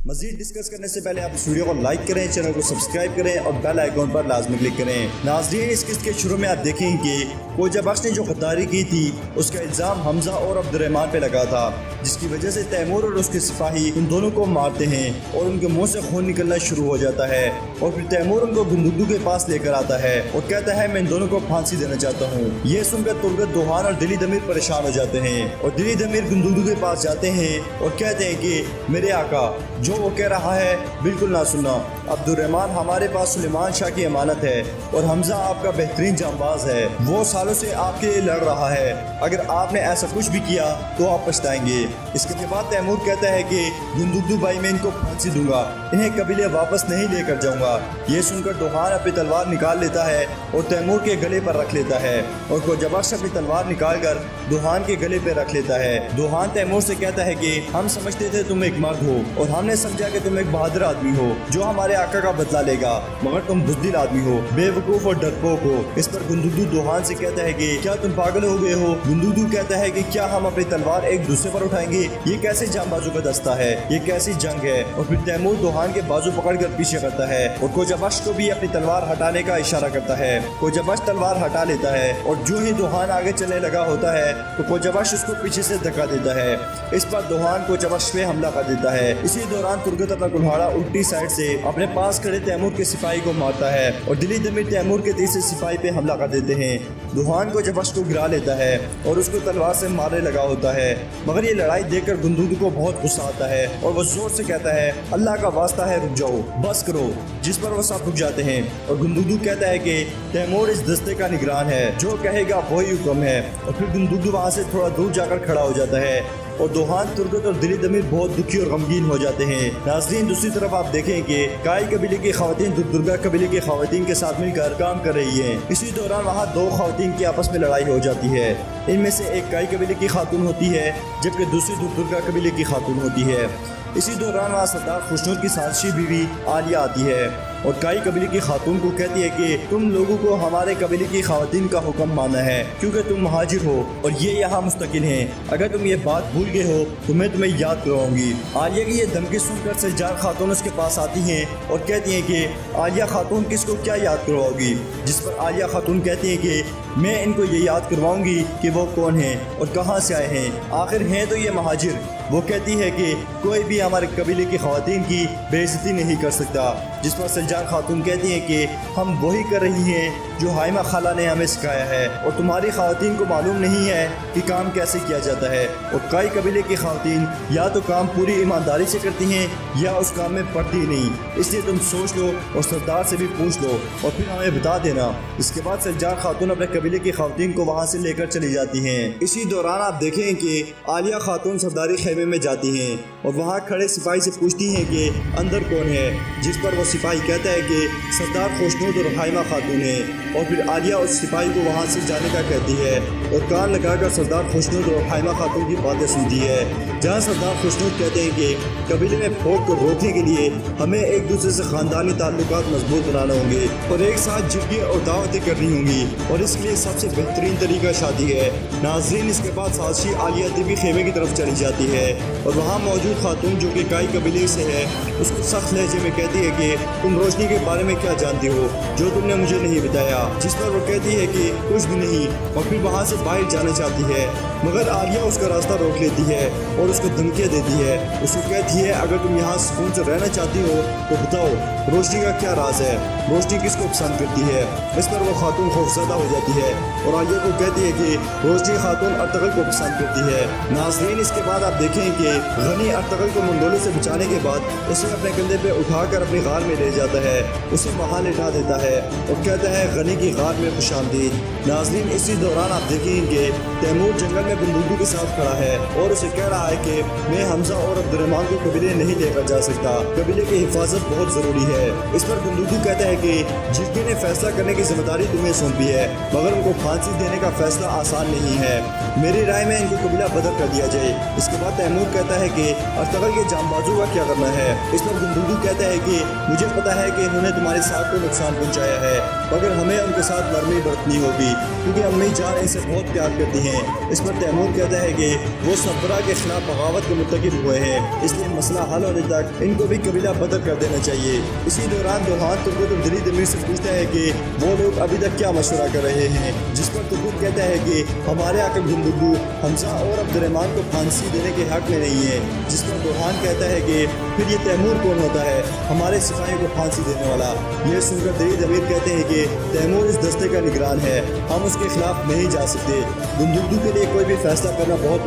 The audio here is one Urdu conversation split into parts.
مزید ڈسکس کرنے سے پہلے آپ اس ویڈیو کو لائک کریں، چینل کو سبسکرائب کریں اور بیل آئیکن پر لازمی کلک کریں۔ ناظرین، اس قسط کے شروع میں آپ دیکھیں کہ کوجا بخش نے جو غداری کی تھی اس کا الزام حمزہ اور عبد الرحمن پہ لگا تھا، جس کی وجہ سے تیمور اور اس کے سپاہی ان دونوں کو مارتے ہیں اور ان کے منہ سے خون نکلنا شروع ہو جاتا ہے، اور پھر تیمور ان کو گندگدو کے پاس لے کر آتا ہے اور کہتا ہے میں ان دونوں کو پھانسی دینا چاہتا ہوں۔ یہ سن کر ترگت، دوحان اور دلی دمیر پریشان ہو جاتے ہیں اور دلی دمیر گندگدو کے پاس جاتے ہیں اور کہتے ہیں کہ میرے آقا، جو وہ کہہ رہا ہے بالکل نہ سننا۔ عبد الرحمن ہمارے پاس سلیمان شاہ کی امانت ہے اور حمزہ آپ کا بہترین جانباز ہے، وہ سالوں سے آپ کے لیے لڑ رہا ہے، اگر آپ نے ایسا کچھ بھی کیا تو آپ پچھتائیں گے۔ اس کے بعد تیمور کہتا ہے کہ گندگدو بھائی میں ان کو پھانسی دوں گا، انہیں قبیلے واپس نہیں لے کر جاؤں گا۔ یہ سن کر دوحان اپنی تلوار نکال لیتا ہے اور تیمور کے گلے پر رکھ لیتا ہے، اور کوجا بخش اپنی تلوار نکال کر دوحان کے گلے پہ رکھ لیتا ہے۔ دوحان تیمور سے کہتا ہے کہ ہم سمجھتے تھے تم ایک مرد ہو اور ہم نے سمجھا کہ تم ایک بہادر آدمی ہو جو ہمارے آقا کا بدلہ لے گا، مگر تم بزدل آدمی ہو، بے وقوف اور ڈرپوک ہو۔ اس پر گندگدو دوحان سے کہتا ہے کہ کیا تم پاگل ہو گئے ہو؟ گندگدو کہتا ہے کہ کیا ہم اپنی تلوار ایک دوسرے پر اٹھائیں گے؟ یہ کیسے جام بازو کا دستہ ہے، یہ کیسی جنگ ہے؟ اور پھر تیمور دوحان کے بازو پکڑ کر پیچھے کرتا ہے اور کوجا بخش کو بھی اپنی تلوار ہٹانے کا اشارہ کرتا ہے۔ کوجا بخش تلوار ہٹا لیتا ہے اور جو ہی دوحان آگے چلنے لگا ہوتا ہے تو کوجا بخش اس کو پیچھے سے دھکا دیتا ہے۔ اس پر دوحان کوجا بخش پہ حملہ کر دیتا ہے۔ اسی دوران ترگت اپنا کلہاڑا الٹی سائڈ سے اپنے پاس کھڑے تیمور کے سپاہی کو مارتا ہے اور دلی دمیر تیمور کے تیسرے سپاہی پہ حملہ کر دیتے ہیں۔ دوحان کوجا بخش کو گرا لیتا ہے اور اس کو تلوار سے مارنے لگا ہوتا ہے، مگر یہ لڑائی دیکھ کر گندگدو کو بہت غصہ آتا ہے اور وہ زور سے کہتا ہے اللہ کا واسطہ ہے رک جاؤ، بس کرو، جس پر وہ سب رک جاتے ہیں۔ اور گندگدو کہتا ہے کہ تیمور اس دستے کا نگران ہے، جو کہے گا وہی حکم ہے، اور پھر گندگدو وہاں سے تھوڑا دور جا کر کھڑا ہو جاتا ہے اور دوحان، ترگت اور دلی دمیر بہت دکھی اور غمگین ہو جاتے ہیں۔ ناظرین، دوسری طرف آپ دیکھیں کہ کائی قبیلے کی خواتین درگا قبیلے کی خواتین کے ساتھ مل کر کام کر رہی ہیں۔ اسی دوران وہاں دو خواتین کی آپس میں لڑائی ہو جاتی ہے، ان میں سے ایک کائی قبیلے کی خاتون ہوتی ہے جبکہ دوسری درگا قبیلے کی خاتون ہوتی ہے۔ اسی دوران وہاں سردار خوشنود کی سازشی بیوی عالیہ آتی ہے اور کائی قبیلے کی خاتون کو کہتی ہے کہ تم لوگوں کو ہمارے قبیلے کی خواتین کا حکم ماننا ہے کیونکہ تم مہاجر ہو اور یہ یہاں مستقل ہیں، اگر تم یہ بات بھول گئے ہو تو میں تمہیں یاد کراؤں گی۔ عالیہ کی یہ دھمکی سن کر سجار خاتون اس کے پاس آتی ہیں اور کہتی ہیں کہ عالیہ خاتون کس کو کیا یاد کرواؤ گی؟ جس پر عالیہ خاتون کہتی ہیں کہ میں ان کو یہ یاد کرواؤں گی کہ وہ کون ہیں اور کہاں سے آئے ہیں، آخر ہیں تو یہ مہاجر۔ وہ کہتی ہے کہ کوئی بھی ہمارے قبیلے کی خواتین کی بے عزتی نہیں کر سکتا، جس پر سجار خاتون کہتی ہیں کہ ہم وہی کر رہی ہیں جو حائمہ خالہ نے ہمیں سکھایا ہے، اور تمہاری خواتین کو معلوم نہیں ہے کہ کام کیسے کیا جاتا ہے، اور کئی قبیلے کی خواتین یا تو کام پوری ایمانداری سے کرتی ہیں یا اس کام میں پڑتی نہیں، اس لیے تم سوچ لو اور سردار سے بھی پوچھ لو اور پھر ہمیں بتا دینا۔ اس کے بعد سجار خاتون اپنے قبیلے کی خواتین کو وہاں سے لے کر چلی جاتی ہیں۔ اسی دوران آپ دیکھیں کہ عالیہ خاتون سرداری خیمے میں جاتی ہیں اور وہاں کھڑے سپاہی سے پوچھتی ہیں کہ اندر کون ہے، جس پر وہ سپاہی کہتا ہے کہ سردار خوشنود اور حائمہ خاتون ہے، اور پھر عالیہ اس سپاہی کو وہاں سے جانے کا کہتی ہے اور کان لگا کر سردار خوشنود اور حائمہ خاتون کی باتیں سنتی ہے، جہاں سردار خوشنود کہتے ہیں کہ قبیلے میں پھوٹ کو روکنے کے لیے ہمیں ایک دوسرے سے خاندانی تعلقات مضبوط بنانا ہوں گے اور ایک ساتھ جھگیں اور دعوتیں کرنی ہوں گی، اور اس کے لیے سب سے بہترین طریقہ شادی ہے۔ ناظرین، اس کے بعد سازشی عالیہ طبی خیمے کی طرف چلی جاتی ہے اور وہاں موجود خاتون جو کہ کائی قبیلے سے ہے اس کو سخت لہجے میں کہتی ہے کہ تم روشنی کے بارے میں کیا جانتی ہو جو تم نے مجھے نہیں بتایا، جس پر وہ کہتی ہے کہ کچھ بھی نہیں، اور پھر وہاں سے باہر جانا چاہتی ہے، مگر عالیہ اس کا راستہ روک لیتی ہے اور اس کو دھمکیاں دیتی ہے۔ اس کو کہتی ہے اگر تم یہاں سکون سے رہنا چاہتی ہو تو بتاؤ روشنی کا کیا راز ہے، روشنی کس کو پسند کرتی ہے؟ اس پر وہ خاتون خوفزدہ ہو جاتی ہے اور عالیہ کو کہتی ہے کہ روشنی خاتون ارطغرل کو پسند کرتی ہے۔ ناظرین، اس کے بعد آپ دیکھیں کہ غنی ارطغرل کو منگولوں سے بچانے کے بعد اسے اپنے کندھے پہ اٹھا کر اپنی غار میں لے جاتا ہے، اسے وہاں لٹا دیتا ہے اور کہتا ہے غنی کی غار میں خوش آمدید۔ ناظرین، اسی دوران آپ دیکھیں کہ تیمور جنگل میں بندوقوں کے ساتھ کھڑا ہے اور اسے کہہ رہا ہے کہ میں حمزہ اور عبد الرحمن کو قبیلے نہیں لے کر جا سکتا، قبیلے کی حفاظت بہت ضروری ہے۔ اس پر بندوقو کہتا ہے کہ جس نے فیصلہ کرنے کی ذمہ داری تمہیں سونپی ہے، مگر ان کو پھانسی دینے کا فیصلہ آسان نہیں ہے، میری رائے میں ان کو قبیلہ بدر کر دیا جائے۔ اس کے بعد تیمور کہتا ہے کہ ارطغرل کے جانبازوں کا کیا کرنا ہے؟ اس پر بندوقو کہتا ہے کہ مجھے پتا ہے کہ انہوں نے تمہارے ساتھ کو نقصان پہنچایا ہے، مگر ہمیں ہمیں ان کے ساتھ نرمی برتنی ہوگی کیونکہ امی جان ان سے بہت پیار کرتی ہیں۔ اس پر تیمور کہتا ہے کہ وہ سربراہ کے خلاف بغاوت کے مرتکب ہوئے ہیں، اس لیے مسئلہ حل ہونے تک ان کو بھی قبیلہ بدر کر دینا چاہیے۔ اسی دوران دوحان تربت اور دلی دمیر سے پوچھتا ہے کہ وہ لوگ ابھی تک کیا مشورہ کر رہے ہیں، جس پر تربت کہتا ہے کہ ہمارے آقا گندگو حمزہ اور عبد الرحمن کو پھانسی دینے کے حق میں نہیں ہے، جس پر دوحان کہتا ہے کہ پھر یہ تیمور کون ہوتا ہے ہمارے سپاہیوں کو پھانسی دینے والا۔ یہ سن کر دلی دمیر کہتے ہیں کہ تیمور اس دستے کا نگران ہے، ہم اس کے خلاف نہیں جا سکتے۔ گندگو کے لیے کوئی بھی فیصلہ کرنا بہت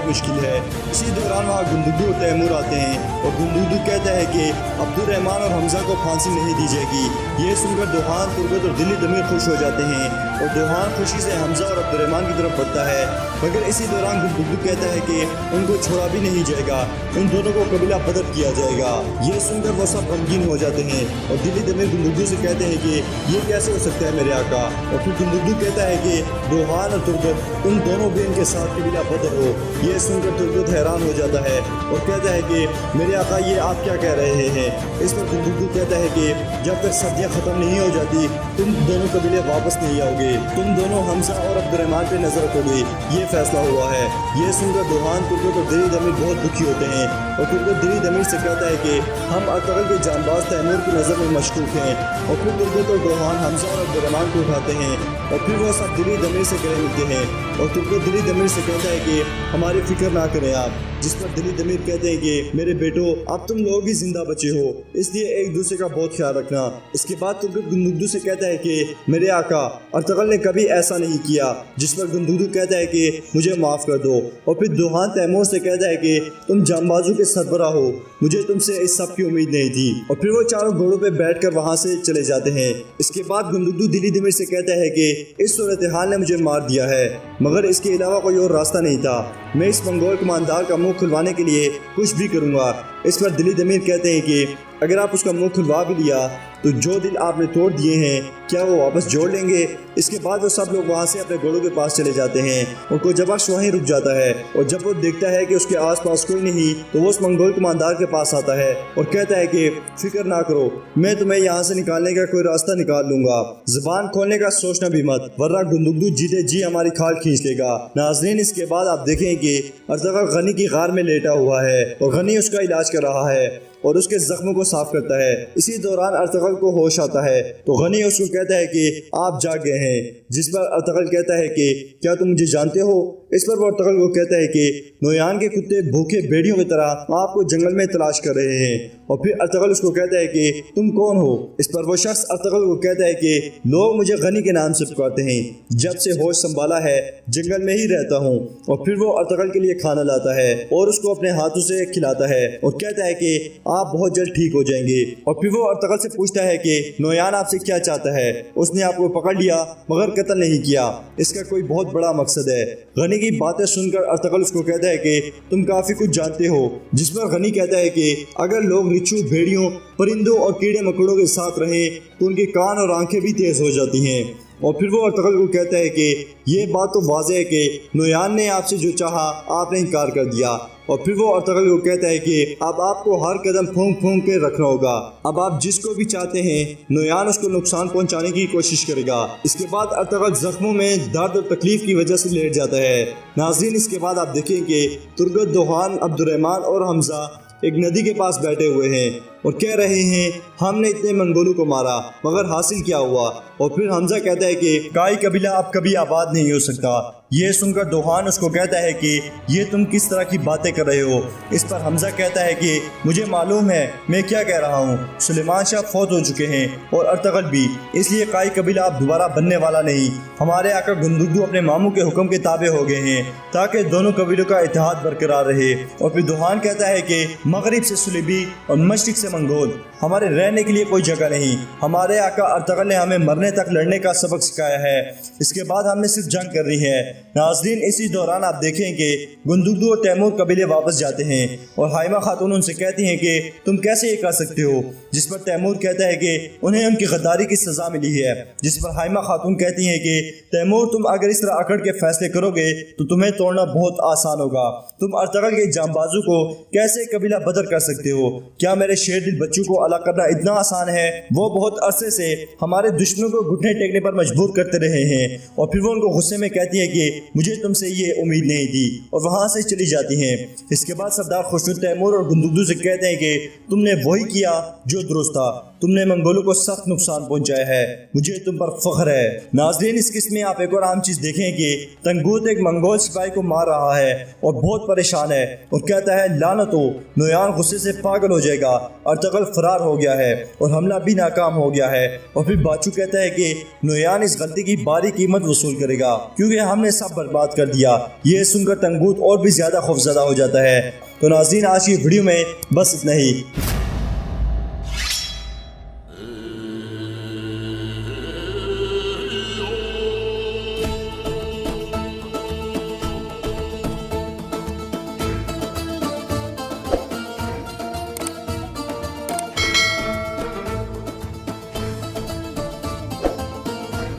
مشکل ہے، اسی دوران وہاں گندگو اور تیمور آتے ہیں اور گندگو کہتا ہے کہ عبد الرحمن اور حمزہ کو پھانسی نہیں دی جائے گی۔ یہ سن کر دوحان تربت اور دلی دمیر خوش ہو جاتے ہیں اور دوحان خوشی سے حمزہ اور عبد الرحمن کی طرف بڑھتا ہے، مگر اسی دوران گندگو کہتا ہے کہ ان کو چھوڑا بھی نہیں جائے گا، ان دونوں کو قبیلہ بدر کیا جائے گا۔ یہ سن کر وہ سب غمگین ہو جاتے ہیں اور دلی دمیر گندگو سے کہتے ہیں کہ یہ کیسے ہو سکتا ہے میرے آقا، اور پھر گندگو کہتا ہے کہ دوحان اور تربت ان دونوں بھی ان کے ساتھ قبیلہ بدر ہو۔ یہ سن کر تربت حیران ہو جاتا ہے اور کہتا ہے کہ میرے آقا یہ آپ کیا کہہ رہے ہیں۔ اس پر گندگو کہتا ہے کہ جب تک سردیاں ختم نہیں ہو جاتی تم دونوں قبیلے واپس نہیں آؤ گے، تم دونوں حمزہ اور عبد الرحمن پہ نظر رکھو گے، یہ فیصلہ ہوا ہے۔ یہ سن کر دوحان تربت اور دلی دمیر بہت دکھی ہوتے ہیں اور تربت دلی دمیر سے کہتا ہے کہ ہم ارطغرل کے جانباز تیمور کی نظر میں مشکوک ہیں، اور پھر تربت اور دوحان حمزہ اور عبد الرحمن کو اٹھاتے ہیں اور پھر وہ سب دلی دمیر سے گلے ملتے ہیں اور تربت دلی دمیر سے کہتا ہے کہ ہماری فکر نہ کریں آپ، جس پر دلی دمیر کہتے ہیں کہ میرے بیٹو اب تم لوگ ہی زندہ بچے ہو، اس لیے ایک دوسرے کا بہت خیال رکھنا۔ اس کے بعد تربت گندگو سے کہتا ہے کہ میرے آقا ارطغرل نے کبھی ایسا نہیں کیا، جس پر گندگو کہتا ہے کہ مجھے معاف کر دو، اور پھر دوحان تیمور سے کہتا ہے کہ تم جانبازوں کے سربراہ ہو، مجھے تم سے اس سب کی امید نہیں تھی، اور پھر وہ چاروں گھوڑوں پہ بیٹھ کر وہاں سے چلے جاتے ہیں۔ اس کے بعد گندگو دلی دمیر سے کہتا ہے کہ اس صورتحال نے مجھے مار دیا ہے، مگر اس کے علاوہ کوئی اور راستہ نہیں تھا، میں اس منگول کماندار کا منہ کھلوانے کے لیے کچھ بھی کروں گا۔ اس پر دلی دمیر کہتے ہیں کہ اگر آپ اس کا منہ کھلوا بھی لیا تو جو دل آپ نے توڑ دیے ہیں کیا وہ واپس جوڑ لیں گے؟ اس کے بعد وہ سب لوگ وہاں سے اپنے گھوڑوں کے پاس چلے جاتے ہیں اور کوجا بخش وہیں رک جاتا ہے، اور جب وہ دیکھتا ہے کہ اس کے آس پاس کوئی نہیں تو وہ اس منگول کماندار کے پاس آتا ہے اور کہتا ہے کہ فکر نہ کرو، میں تمہیں یہاں سے نکالنے کا کوئی راستہ نکال لوں گا، زبان کھولنے کا سوچنا بھی مت ورنہ گندگو جیتے جی ہماری کھال کھینچ لے گا۔ ناظرین اس کے بعد آپ دیکھیں کہ ارطغرل غنی کی غار میں لیٹا ہوا ہے اور غنی اس کا علاج کر رہا ہے اور اس کے زخموں کو صاف کرتا ہے۔ اسی دوران ارطغرل کو ہوش آتا ہے تو غنی اس کو کہتا ہے کہ آپ جاگ گئے ہیں، جس پر ارطغرل کہتا ہے کہ کیا تم مجھے جانتے ہو؟ اس پر وہ ارطغرل کو کہتا ہے کہ نویان کے کتے بھوکے بھیڑیوں کی طرح آپ کو جنگل میں تلاش کر رہے ہیں، اور پھر ارطغرل اس کو کہتا ہے کہ تم کون ہو؟ اس پر وہ شخص ارطغرل کو کہتا ہے کہ لوگ مجھے غنی کے نام سے پکارتے ہیں، جب سے ہوش سنبھالا ہے جنگل میں ہی رہتا ہوں، اور پھر وہ ارطغرل کے لیے کھانا لاتا ہے اور اس کو اپنے ہاتھوں سے کھلاتا ہے اور کہتا ہے کہ آپ بہت جلد ٹھیک ہو جائیں گے، اور پھر وہ ارطغرل سے پوچھتا ہے کہ نویان آپ سے کیا چاہتا ہے؟ اس نے آپ کو پکڑ لیا مگر قتل نہیں کیا، اس کا کوئی بہت بڑا مقصد ہے۔ غنی کی باتیں سن کر ارطغرل اس کو کہتا ہے کہ تم کافی کچھ جانتے ہو، جس پر غنی کہتا ہے کہ اگر لوگ رچھو بھیڑیوں پرندوں اور کیڑے مکوڑوں کے ساتھ رہیں تو ان کے کان اور آنکھیں بھی تیز ہو جاتی ہیں، اور پھر وہ ارطغرل کو کہتا ہے کہ یہ بات تو واضح ہے کہ نویان نے آپ سے جو چاہا آپ نے انکار کر دیا، اور پھر وہ ارطغرل کو کہتا ہے کہ اب آپ کو ہر قدم پھونک پھونک کے رکھنا ہوگا، اب آپ جس کو بھی چاہتے ہیں نویان اس کو نقصان پہنچانے کی کوشش کرے گا۔ اس کے بعد ارطغرل زخموں میں درد اور تکلیف کی وجہ سے لیٹ جاتا ہے۔ ناظرین اس کے بعد آپ دیکھیں کہ تربت دوحان عبد الرحمن اور حمزہ ایک ندی کے پاس بیٹھے ہوئے ہیں اور کہہ رہے ہیں ہم نے اتنے منگولوں کو مارا مگر حاصل کیا ہوا، اور پھر حمزہ کہتا ہے کہ کائی قبیلہ اب کبھی آباد نہیں ہو سکتا۔ یہ سن کر دوحان اس کو کہتا ہے کہ یہ تم کس طرح کی باتیں کر رہے ہو؟ اس پر حمزہ کہتا ہے کہ مجھے معلوم ہے میں کیا کہہ رہا ہوں، سلیمان شاہ فوت ہو چکے ہیں اور ارطغرل بھی، اس لیے کائی قبیلہ اب دوبارہ بننے والا نہیں، ہمارے آقا گندگو اپنے ماموں کے حکم کے تابع ہو گئے ہیں تاکہ دونوں قبیلوں کا اتحاد برقرار رہے۔ اور پھر دوحان کہتا ہے کہ مغرب سے سلیبی اور مشرق سے منگول، ہمارے رہنے کے لیے کوئی جگہ نہیں، ہمارے آقا ارطغرل نے ہمیں مرنے تک لڑنے کا سبق سکھایا ہے، اس کے بعد ہم نے صرف جنگ کرنی ہے۔ ناظرین اسی دوران آپ دیکھیں کہ گندگو اور تیمور قبیلے واپس جاتے ہیں اور حائمہ خاتون ان سے کہتی ہیں کہ تم کیسے یہ کر سکتے ہو، جس پر تیمور کہتا ہے کہ انہیں ان کی غداری کی سزا ملی ہے، جس پر حائمہ خاتون کہتی ہیں کہ تیمور تم اگر اس طرح اکڑ کے فیصلے کرو گے تو تمہیں توڑنا بہت آسان ہوگا، تم ارطغرل کے جانبازوں کو کیسے قبیلہ بدر کر سکتے ہو؟ کیا میرے شیر دل بچوں کو الگ کرنا اتنا آسان ہے، وہ بہت عرصے سے ہمارے دشمنوں کو گھٹنے ٹیکنے پر مجبور کرتے رہے ہیں، اور پھر وہ ان کو غصے میں کہتی ہے کہ مجھے تم سے یہ امید نہیں تھی، اور وہاں سے چلی جاتی ہیں۔ اس کے بعد سردار خوشنود تیمور اور گندگدو سے کہتے ہیں کہ تم نے وہی کیا جو درست تھا، تم نے منگولوں کو سخت نقصان پہنچایا ہے، مجھے تم پر فخر ہے۔ ناظرین، اس قسم میں آپ ایک اور عام چیز دیکھیں کہ تنگوت ایک منگول سپاہی کو مار رہا ہے اور بہت پریشان ہے، اور کہتا ہے لعنت ہو، نویان غصے سے پاگل ہو جائے گا، ارطغرل فرار ہو گیا ہے اور حملہ بھی ناکام ہو گیا ہے۔ اور پھر باچو کہتا ہے کہ نویان اس غلطی کی باری قیمت وصول کرے گا کیونکہ ہم نے سب برباد کر دیا۔ یہ سن کر تنگوت اور بھی زیادہ خوفزدہ ہو جاتا ہے۔ تو ناظرین، آج کی ویڈیو میں بس اتنا ہی۔